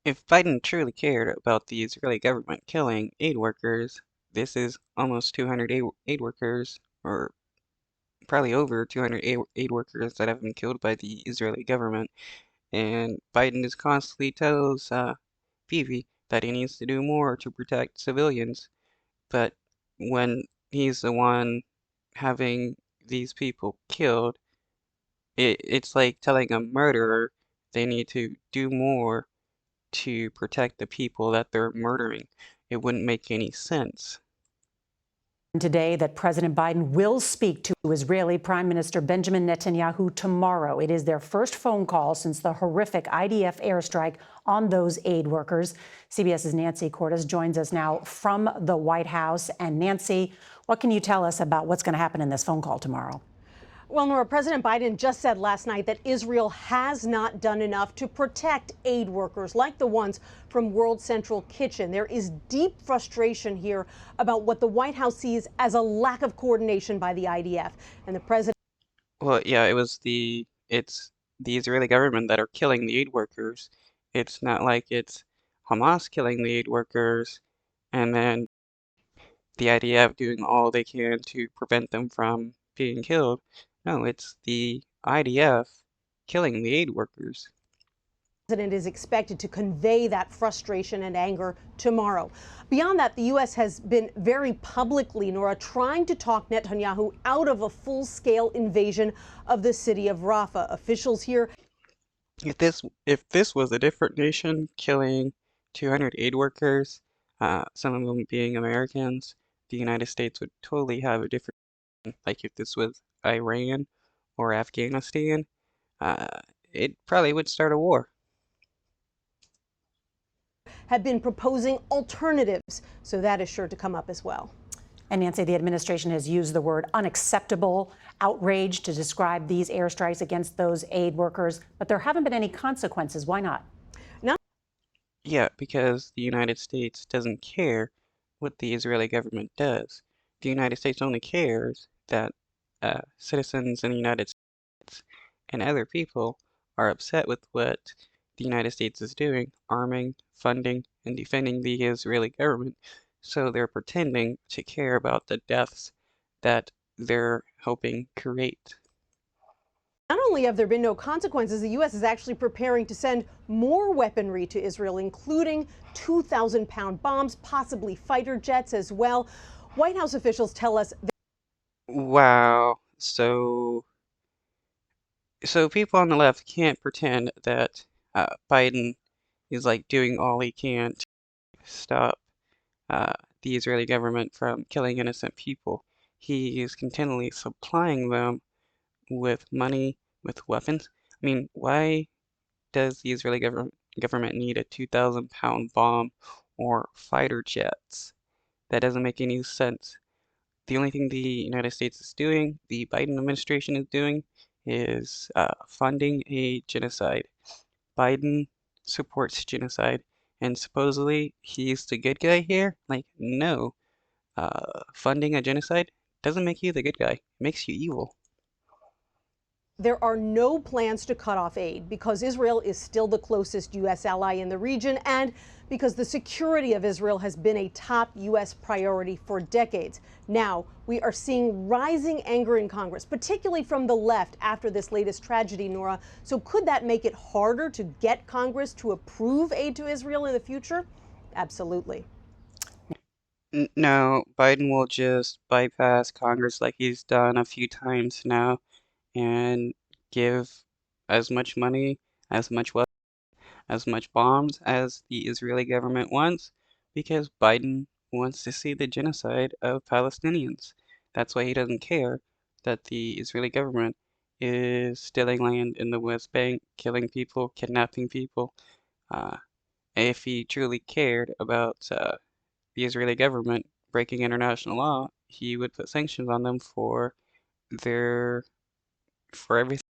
If Biden truly cared about the Israeli government killing aid workers, this is almost 200 aid workers, or probably over 200 aid workers that have been killed by the Israeli government. And Biden just constantly tells Bibi that he needs to do more to protect civilians. But when he's the one having these people killed, it's like telling a murderer they need to do more to protect the people that they're murdering. It wouldn't make any sense. Today that President Biden will speak to Israeli Prime Minister Benjamin Netanyahu tomorrow. It is their first phone call since the horrific IDF airstrike on those aid workers. CBS's Nancy Cordes joins us now from the White House. And Nancy, what can you tell us about what's going to happen in this phone call tomorrow? Well, Nora, President Biden just said last night that Israel has not done enough to protect aid workers like the ones from World Central Kitchen. There is deep frustration here about what the White House sees as a lack of coordination by the IDF. And the president. Well, yeah, it's the Israeli government that are killing the aid workers. It's not like it's Hamas killing the aid workers and then the IDF doing all they can to prevent them from being killed. No, it's the IDF killing the aid workers. The president is expected to convey that frustration and anger tomorrow. Beyond that, the U.S. has been very publicly, Nora, trying to talk Netanyahu out of a full-scale invasion of the city of Rafah. Officials here. If this was a different nation killing 200 aid workers, some of them being Americans, the United States would totally have a different. Like if this was Iran or Afghanistan, uh, it probably would start a war. Have been proposing alternatives, so that is sure to come up as well. And Nancy, the administration has used the word unacceptable, outrage to describe these airstrikes against those aid workers, but there haven't been any consequences. Why not? Yeah, because the United States doesn't care what the Israeli government does. The United States only cares that citizens in the United States and other people are upset with what the United States is doing, arming, funding, and defending the Israeli government. So they're pretending to care about the deaths that they're helping create. Not only have there been no consequences, the U.S. is actually preparing to send more weaponry to Israel, including 2,000-pound bombs, possibly fighter jets as well. White House officials tell us. Wow. So people on the left can't pretend that Biden is like doing all he can to stop uh, the Israeli government from killing innocent people. He is continually supplying them with money, with weapons. I mean, why does the Israeli government need a 2,000-pound bomb or fighter jets? That doesn't make any sense. The only thing the United States is doing, the Biden administration is doing, is funding a genocide. Biden supports genocide, and supposedly he's the good guy here? Like, no. Funding a genocide doesn't make you the good guy, it makes you evil. There are no plans to cut off aid because Israel is still the closest U.S. ally in the region and because the security of Israel has been a top U.S. priority for decades. Now, we are seeing rising anger in Congress, particularly from the left after this latest tragedy, Nora. So could that make it harder to get Congress to approve aid to Israel in the future? Absolutely. No, Biden will just bypass Congress like he's done a few times now and give as much money, as much weapons, as much bombs as the Israeli government wants because Biden wants to see the genocide of Palestinians. That's why he doesn't care that the Israeli government is stealing land in the West Bank, killing people, kidnapping people. Uh, if he truly cared about the Israeli government breaking international law, he would put sanctions on them their for everything.